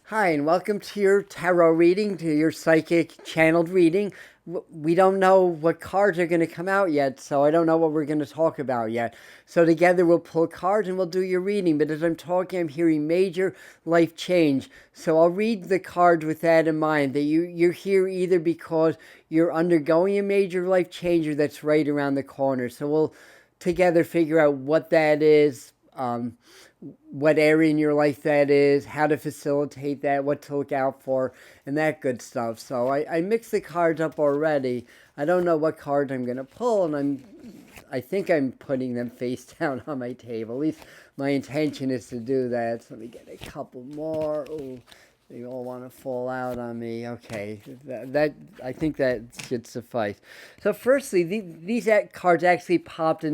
Hi, and welcome to your tarot reading, to your psychic channeled reading. We don't know what cards are going to come out yet, so I don't know what we're going to talk about yet. So together we'll pull cards and we'll do your reading. But as I'm talking, I'm hearing major life change. So I'll read the cards with that in mind, that you're here either because you're undergoing a major life change or that's right around the corner. So we'll together figure out what that is, what area in your life that is, how to facilitate that, what to look out for, and that good stuff. So I mixed the cards up already. I don't know what cards I'm going to pull, and I think I'm putting them face down on my table. At least my intention is to do that. So let me get a couple more. Oh, they all want to fall out on me. Okay, that I think that should suffice. So, firstly, these cards actually popped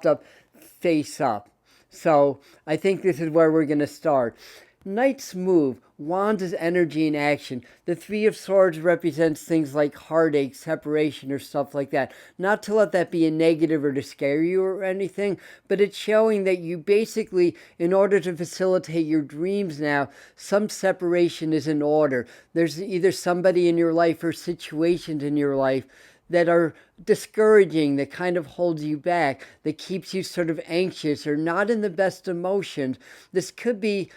up face up. So I think this is where we're going to start. Knight's move. Wands is energy in action. The Three of Swords represents things like heartache, separation, or stuff like that. Not to let that be a negative or to scare you or anything, but it's showing that you basically, in order to facilitate your dreams now, some separation is in order. There's either somebody in your life or situations in your life that are discouraging, that kind of holds you back, that keeps you sort of anxious or not in the best emotions. This could be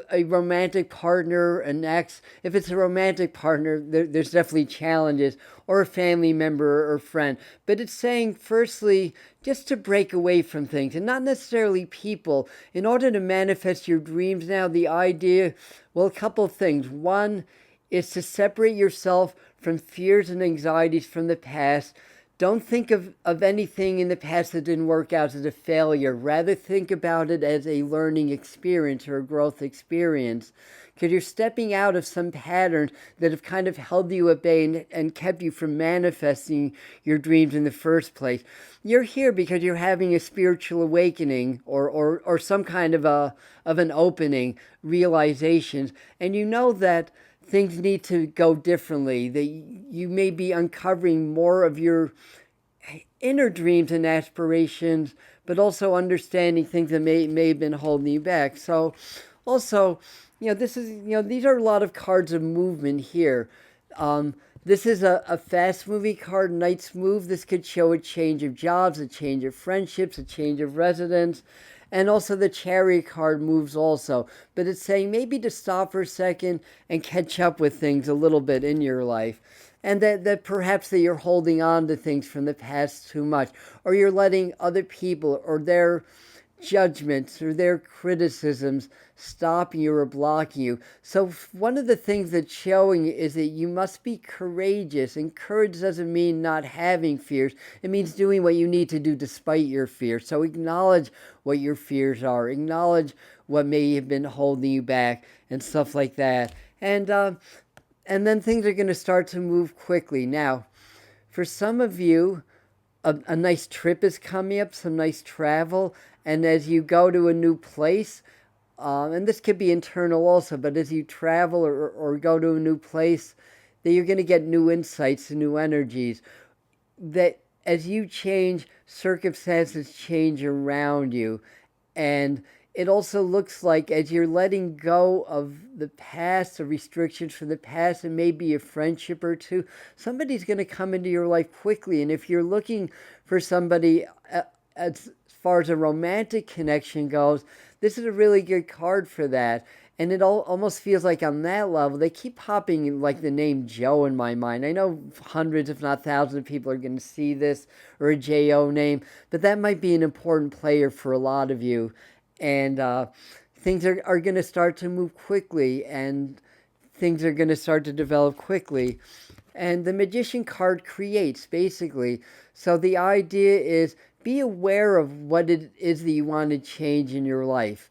a romantic partner, an ex. If it's a romantic partner, there's definitely challenges, or a family member or friend. But it's saying, firstly, just to break away from things and not necessarily people. In order to manifest your dreams now, the idea, well, a couple of things. One is to separate yourself from fears and anxieties from the past. Don't think of anything in the past that didn't work out as a failure. Rather, think about it as a learning experience or a growth experience. Because you're stepping out of some patterns that have kind of held you at bay and kept you from manifesting your dreams in the first place. You're here because you're having a spiritual awakening or some kind of an opening, realizations. And you know that things need to go differently, that you may be uncovering more of your inner dreams and aspirations, but also understanding things that may have been holding you back. So, also, these are a lot of cards of movement here. This is a fast moving card, Knight's Move. This could show a change of jobs, a change of friendships, a change of residence. And also the Chariot card moves also. But it's saying maybe to stop for a second and catch up with things a little bit in your life. And that perhaps that you're holding on to things from the past too much. Or you're letting other people or their judgments or their criticisms stopping you or blocking you. So one of the things that's showing is that you must be courageous. And courage doesn't mean not having fears. It means doing what you need to do despite your fears. So acknowledge what your fears are. Acknowledge what may have been holding you back and stuff like that. And then things are going to start to move quickly. Now, for some of you, a nice trip is coming up, some nice travel, and as you go to a new place, and this could be internal also, but as you travel or go to a new place, that you're going to get new insights and new energies. That as you change, circumstances change around you, and it also looks like as you're letting go of the past, the restrictions from the past, and maybe a friendship or two, somebody's going to come into your life quickly. And if you're looking for somebody as far as a romantic connection goes, this is a really good card for that. And it almost feels like on that level, they keep popping like the name Joe in my mind. I know hundreds, if not thousands, of people are going to see this or a J-O name, but that might be an important player for a lot of you. And things are going to start to move quickly, and things are going to start to develop quickly. And the Magician card creates, basically. So the idea is be aware of what it is that you want to change in your life.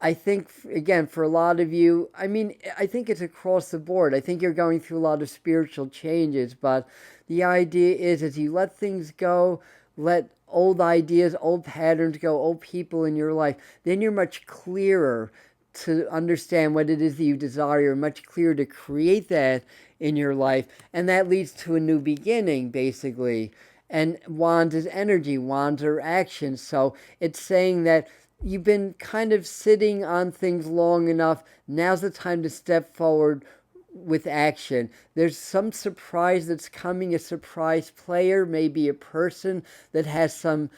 I think, again, for a lot of you, I mean, I think it's across the board. I think you're going through a lot of spiritual changes, but the idea is as you let things go, let old ideas, old patterns go, old people in your life, then you're much clearer to understand what it is that you desire, much clearer to create that in your life. And that leads to a new beginning, basically. And wands is energy, wands are action. So it's saying that you've been kind of sitting on things long enough. Now's the time to step forward with action. There's some surprise that's coming, a surprise player, maybe a person that has some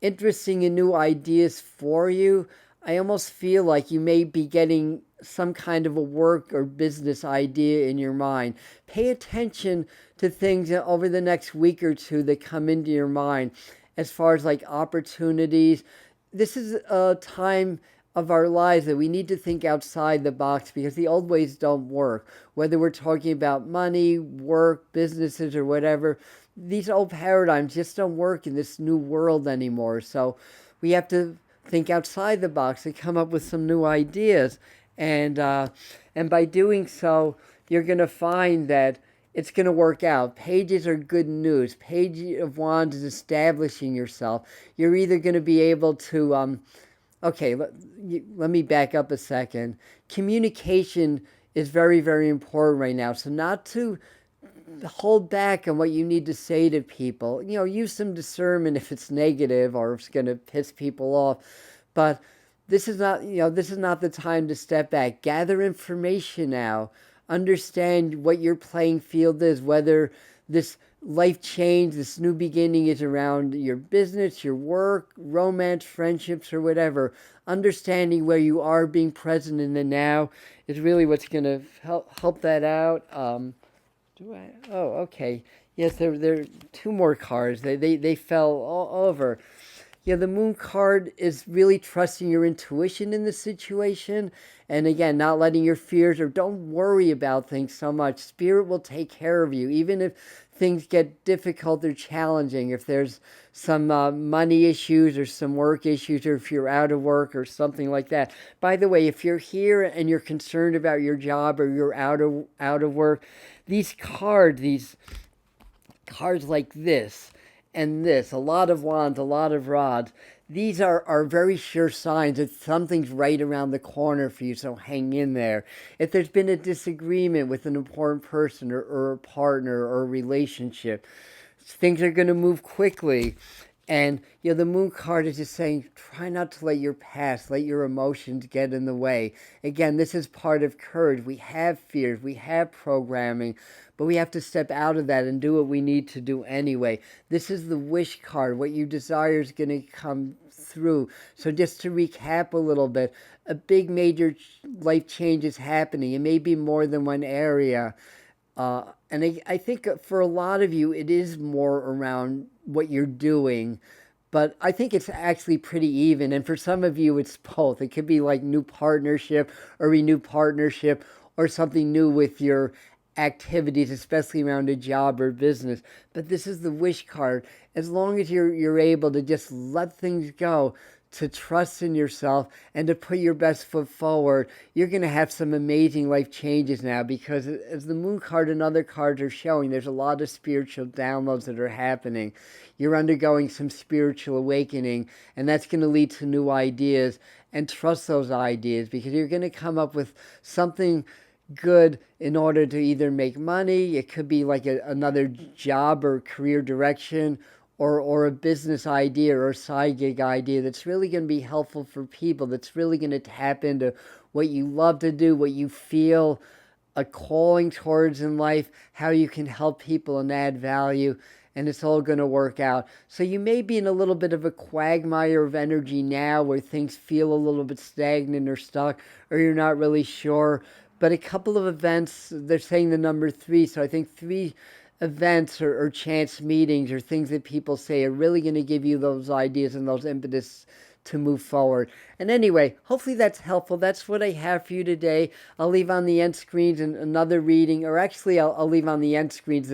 interesting and new ideas for you. I almost feel like you may be getting some kind of a work or business idea in your mind. Pay attention to things over the next week or two that come into your mind as far as like opportunities. This is a time of our lives that we need to think outside the box because the old ways don't work. Whether we're talking about money, work, businesses, or whatever, these old paradigms just don't work in this new world anymore. So we have to think outside the box and come up with some new ideas. And by doing so, you're going to find that it's going to work out. Pages are good news. Page of Wands is establishing yourself. You're either going to be able to, okay, let me back up a second. Communication is very, very important right now. So not to hold back on what you need to say to people. Use some discernment if it's negative or if it's going to piss people off. But this is not the time to step back. Gather information now. Understand what your playing field is, whether this life change, this new beginning is around your business, your work, romance, friendships, or whatever. Understanding where you are, being present in the now is really what's going to help that out. Oh, okay. Yes, there are two more cards. They fell all over. Yeah, the Moon card is really trusting your intuition in the situation. And again, not letting your fears or don't worry about things so much. Spirit will take care of you, even if things get difficult or challenging. If there's some money issues or some work issues, or if you're out of work or something like that. By the way, if you're here and you're concerned about your job or you're out of work, these cards like this and this, a lot of wands, a lot of rods, these are very sure signs that something's right around the corner for you, so hang in there. If there's been a disagreement with an important person or a partner or a relationship, things are going to move quickly. And the Moon card is just saying, try not to let your past, let your emotions get in the way. Again, this is part of courage. We have fears, we have programming, but we have to step out of that and do what we need to do anyway. This is the Wish card. What you desire is going to come through. So just to recap a little bit, a big major life change is happening. It may be more than one area. And I think for a lot of you, it is more around what you're doing, but I think it's actually pretty even. And for some of you, it's both. It could be like new partnership or renewed partnership or something new with your activities, especially around a job or business. But this is the Wish card. As long as you're able to just let things go, to trust in yourself and to put your best foot forward, you're going to have some amazing life changes now, because as the Moon card and other cards are showing, there's a lot of spiritual downloads that are happening. You're undergoing some spiritual awakening, and that's going to lead to new ideas. And trust those ideas, because you're going to come up with something good in order to either make money. It could be like another job or career direction, or a business idea or a side gig idea that's really going to be helpful for people, that's really going to tap into what you love to do, what you feel a calling towards in life, how you can help people and add value, and it's all going to work out. So you may be in a little bit of a quagmire of energy now where things feel a little bit stagnant or stuck, or you're not really sure. But a couple of events, they're saying the number 3, so I think 3 events or chance meetings or things that people say are really going to give you those ideas and those impetus to move forward. And anyway, hopefully that's helpful. That's what I have for you today. I'll leave on the end screens another reading, or actually I'll leave on the end screens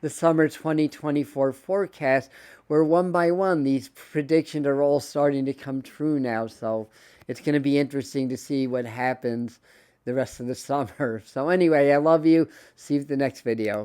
the summer 2024 forecast, where one by one these predictions are all starting to come true now. So it's going to be interesting to see what happens the rest of the summer. So anyway, I love you. See you at the next video.